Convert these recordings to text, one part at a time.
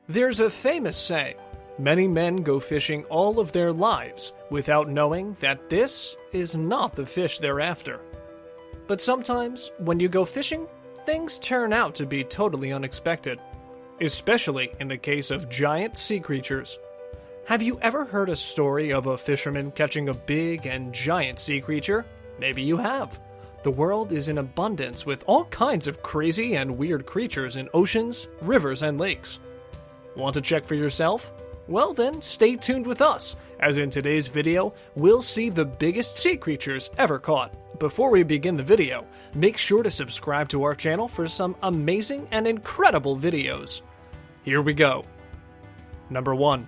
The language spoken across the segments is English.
There's a famous saying, many men go fishing all of their lives without knowing that this is not the fish they're after. But sometimes, when you go fishing, things turn out to be totally unexpected, especially in the case of giant sea creatures. Have you ever heard a story of a fisherman catching a big and giant sea creature? Maybe you have. The world is in abundance with all kinds of crazy and weird creatures in oceans, rivers, and lakes. Want to check for yourself? Well then, stay tuned with us, as in today's video, we'll see the biggest sea creatures ever caught. Before we begin the video, make sure to subscribe to our channel for some amazing and incredible videos. Here we go. Number 1.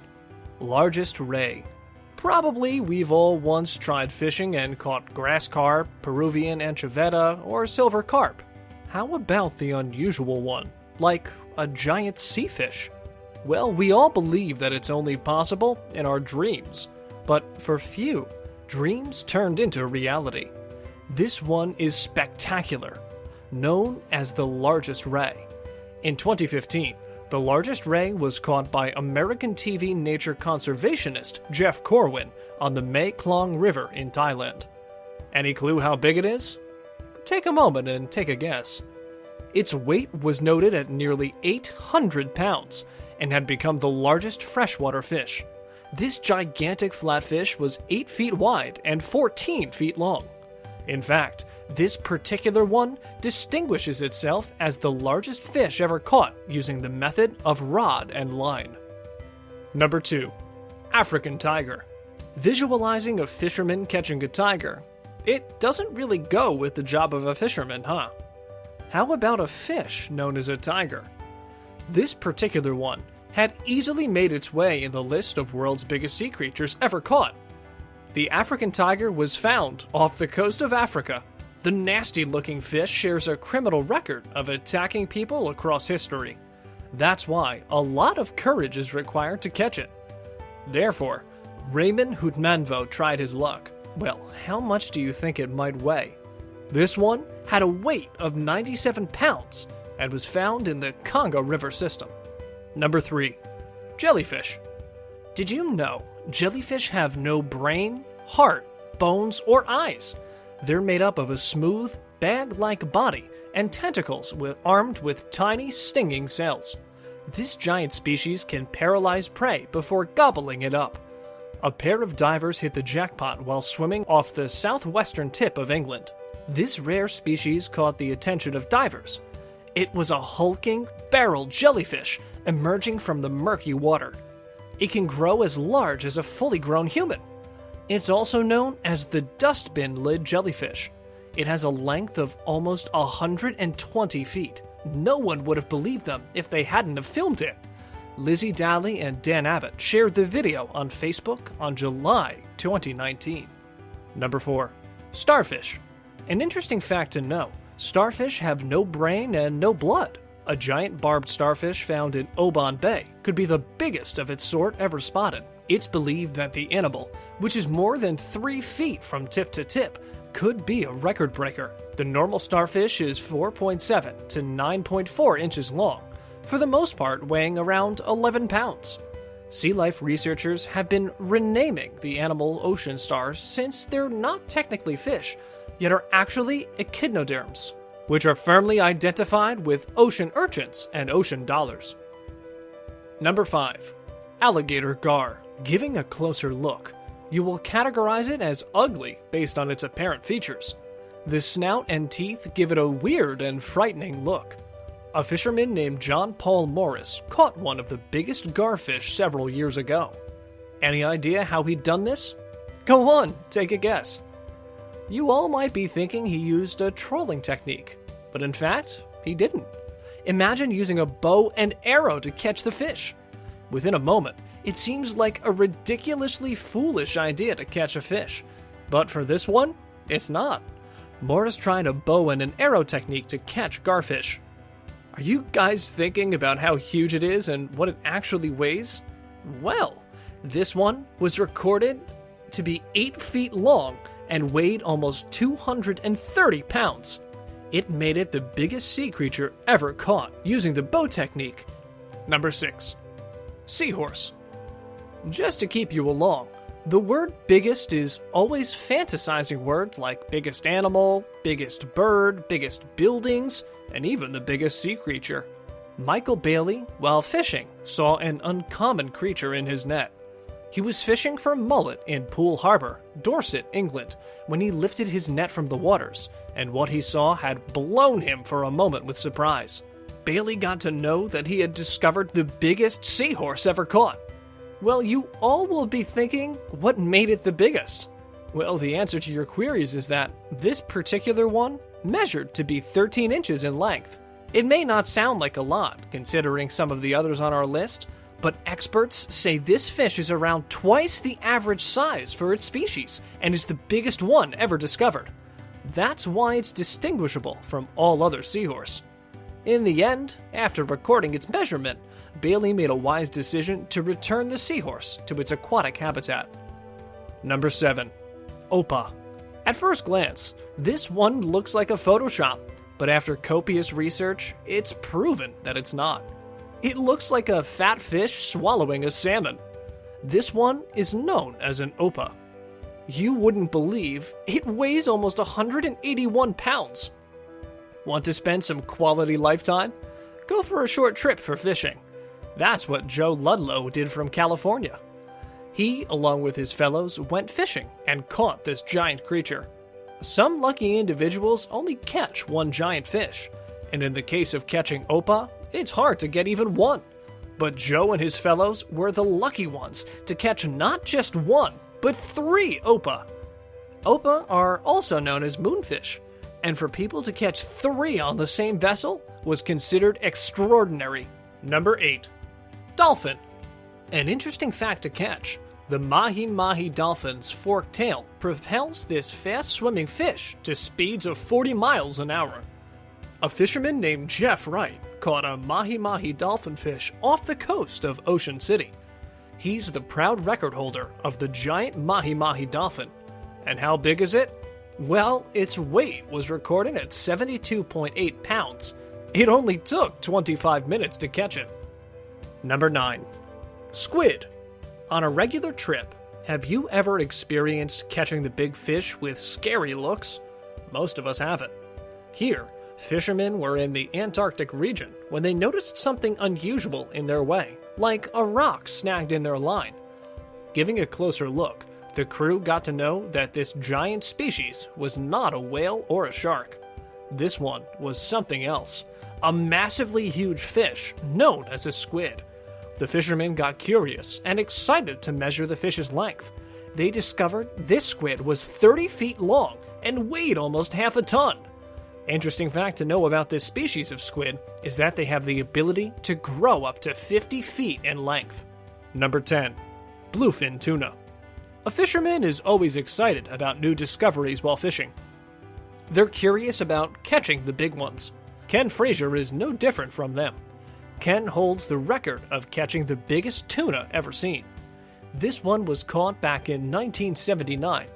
Largest ray. Probably we've all once tried fishing and caught grass carp, Peruvian anchoveta, or silver carp. How about the unusual one, like a giant sea fish? Well, we all believe that it's only possible in our dreams, but for few, dreams turned into reality. This one is spectacular, known as the largest ray. In 2015, the largest ray was caught by American TV nature conservationist Jeff Corwin on the Mae Klong River in Thailand. Any clue how big it is? Take a moment and take a guess. Its weight was noted at nearly 800 pounds and had become the largest freshwater fish. This gigantic flatfish was 8 feet wide and 14 feet long. In fact, this particular one distinguishes itself as the largest fish ever caught using the method of rod and line. Number 2. African tiger. Visualizing a fisherman catching a tiger. It doesn't really go with the job of a fisherman, huh? How about a fish known as a tiger? This particular one had easily made its way in the list of world's biggest sea creatures ever caught. The African tiger was found off the coast of Africa. The nasty-looking fish shares a criminal record of attacking people across history. That's why a lot of courage is required to catch it. Therefore, Raymond Houtmanvo tried his luck. Well, how much do you think it might weigh? This one had a weight of 97 pounds and was found in the Congo River system. Number 3. Jellyfish. Did you know jellyfish have no brain, heart, bones, or eyes? They're made up of a smooth, bag-like body and tentacles armed with tiny, stinging cells. This giant species can paralyze prey before gobbling it up. A pair of divers hit the jackpot while swimming off the southwestern tip of England. This rare species caught the attention of divers. It was a hulking, barrel jellyfish emerging from the murky water. It can grow as large as a fully grown human. It's also known as the dustbin lid jellyfish. It has a length of almost 120 feet. No one would have believed them if they hadn't have filmed it. Lizzie Daly and Dan Abbott shared the video on Facebook on July 2019. Number 4. Starfish. An interesting fact to know, starfish have no brain and no blood. A giant barbed starfish found in Oban Bay could be the biggest of its sort ever spotted. It's believed that the animal, which is more than 3 feet from tip to tip, could be a record breaker. The normal starfish is 4.7 to 9.4 inches long, for the most part weighing around 11 pounds. Sea life researchers have been renaming the animal ocean stars since they're not technically fish, yet are actually echinoderms, which are firmly identified with ocean urchins and ocean dollars. Number 5. Alligator gar. Giving a closer look, you will categorize it as ugly based on its apparent features. The snout and teeth give it a weird and frightening look. A fisherman named John Paul Morris caught one of the biggest garfish several years ago. Any idea how he'd done this? Go on, take a guess. You all might be thinking he used a trolling technique, but in fact, he didn't. Imagine using a bow and arrow to catch the fish. Within a moment, it seems like a ridiculously foolish idea to catch a fish. But for this one, it's not. Morris tried a bow and an arrow technique to catch garfish. Are you guys thinking about how huge it is and what it actually weighs? Well, this one was recorded to be 8 feet long and weighed almost 230 pounds. It made it the biggest sea creature ever caught using the bow technique. Number 6. Seahorse. Just to keep you along, the word biggest is always fantasizing words like biggest animal, biggest bird, biggest buildings, and even the biggest sea creature. Michael Bailey, while fishing, saw an uncommon creature in his net. He was fishing for mullet in Poole Harbor, Dorset, England, when he lifted his net from the waters, and what he saw had blown him for a moment with surprise. Bailey got to know that he had discovered the biggest seahorse ever caught. Well, you all will be thinking, what made it the biggest? Well, the answer to your queries is that this particular one measured to be 13 inches in length. It may not sound like a lot, considering some of the others on our list, but experts say this fish is around twice the average size for its species and is the biggest one ever discovered. That's why it's distinguishable from all other seahorse. In the end, after recording its measurement, Bailey made a wise decision to return the seahorse to its aquatic habitat. Number 7. Oppa. At first glance, this one looks like a Photoshop, but after copious research, it's proven that it's not. It looks like a fat fish swallowing a salmon. This one is known as an Oppa. You wouldn't believe it weighs almost 181 pounds. Want to spend some quality lifetime? Go for a short trip for fishing. That's what Joe Ludlow did from California. He, along with his fellows, went fishing and caught this giant creature. Some lucky individuals only catch one giant fish, and in the case of catching Oppa, it's hard to get even one. But Joe and his fellows were the lucky ones to catch not just one, but 3 Oppa. Oppa are also known as moonfish, and for people to catch 3 on the same vessel was considered extraordinary. Number 8. Dolphin. An interesting fact to catch. The mahi-mahi dolphin's forked tail propels this fast-swimming fish to speeds of 40 miles an hour. A fisherman named Jeff Wright caught a mahi-mahi dolphin fish off the coast of Ocean City. He's the proud record holder of the giant mahi-mahi dolphin. And how big is it? Well, its weight was recorded at 72.8 pounds. It only took 25 minutes to catch it. Number 9. Squid. On a regular trip, have you ever experienced catching the big fish with scary looks? Most of us haven't. Here, fishermen were in the Antarctic region when they noticed something unusual in their way, like a rock snagged in their line. Giving a closer look, the crew got to know that this giant species was not a whale or a shark. This one was something else, a massively huge fish known as a squid. The fishermen got curious and excited to measure the fish's length. They discovered this squid was 30 feet long and weighed almost half a ton. Interesting fact to know about this species of squid is that they have the ability to grow up to 50 feet in length. Number 10. Bluefin Tuna. A fisherman is always excited about new discoveries while fishing. They're curious about catching the big ones. Ken Frazier is no different from them. Ken holds the record of catching the biggest tuna ever seen. This one was caught back in 1979.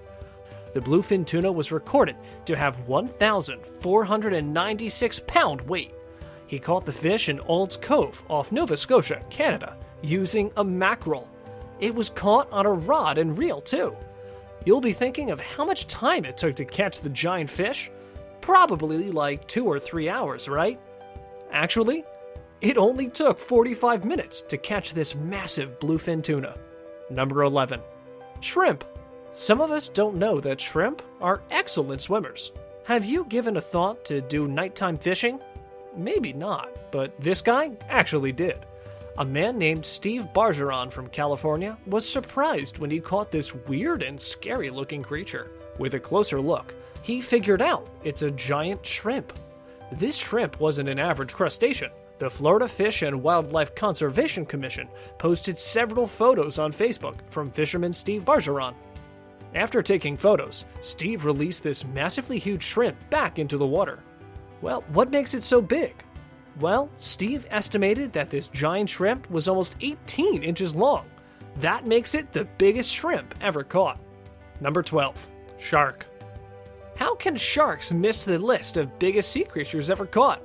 The bluefin tuna was recorded to have 1,496 pound weight. He caught the fish in Ald's Cove off Nova Scotia, Canada, using a mackerel. It was caught on a rod and reel too. You'll be thinking of how much time it took to catch the giant fish? Probably like 2 or 3 hours, right? Actually, it only took 45 minutes to catch this massive bluefin tuna. Number 11. Shrimp. Some of us don't know that shrimp are excellent swimmers. Have you given a thought to do nighttime fishing? Maybe not, but this guy actually did. A man named Steve Bargeron from California was surprised when he caught this weird and scary-looking creature. With a closer look, he figured out it's a giant shrimp. This shrimp wasn't an average crustacean. The Florida Fish and Wildlife Conservation Commission posted several photos on Facebook from fisherman Steve Bargeron. After taking photos, Steve released this massively huge shrimp back into the water. Well, what makes it so big? Well, Steve estimated that this giant shrimp was almost 18 inches long. That makes it the biggest shrimp ever caught. Number 12. Shark. How can sharks miss the list of biggest sea creatures ever caught?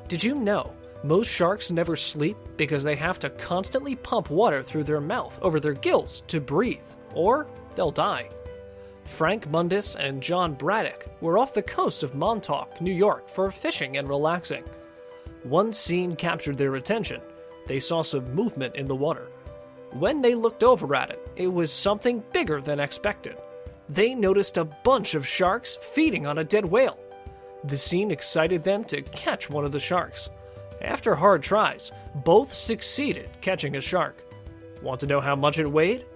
Did you know Most sharks never sleep because they have to constantly pump water through their mouth over their gills to breathe, or they'll die. Frank Mundus and John Braddock were off the coast of Montauk, New York for fishing and relaxing. One scene captured their attention. They saw some movement in the water. When they looked over at it, it was something bigger than expected. They noticed a bunch of sharks feeding on a dead whale. The scene excited them to catch one of the sharks. After hard tries, both succeeded catching a shark. Want to know how much it weighed?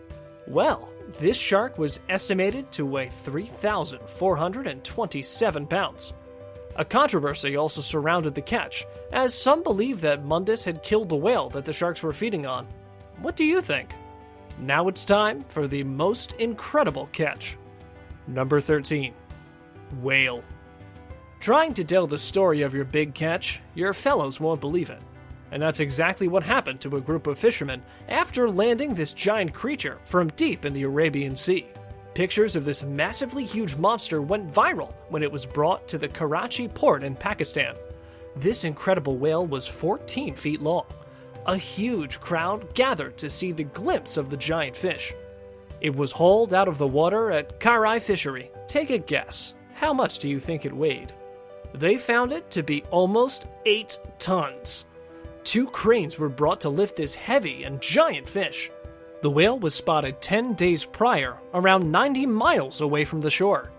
Well, this shark was estimated to weigh 3,427 pounds. A controversy also surrounded the catch, as some believe that Mundus had killed the whale that the sharks were feeding on. What do you think? Now it's time for the most incredible catch. Number 13. Whale. Trying to tell the story of your big catch, your fellows won't believe it. And that's exactly what happened to a group of fishermen after landing this giant creature from deep in the Arabian Sea. Pictures of this massively huge monster went viral when it was brought to the Karachi port in Pakistan. This incredible whale was 14 feet long. A huge crowd gathered to see the glimpse of the giant fish. It was hauled out of the water at Karai Fishery. Take a guess. How much do you think it weighed? They found it to be almost 8 tons. 2 cranes were brought to lift this heavy and giant fish. The whale was spotted 10 days prior, around 90 miles away from the shore.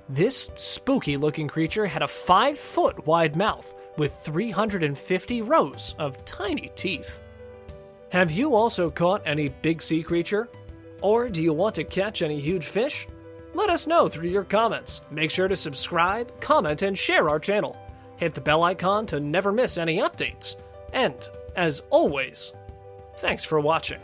This spooky-looking creature had a 5-foot wide mouth with 350 rows of tiny teeth. Have you also caught any big sea creature? Or do you want to catch any huge fish? Let us know through your comments. Make sure to subscribe, comment, and share our channel. Hit the bell icon to never miss any updates. And, as always, thanks for watching.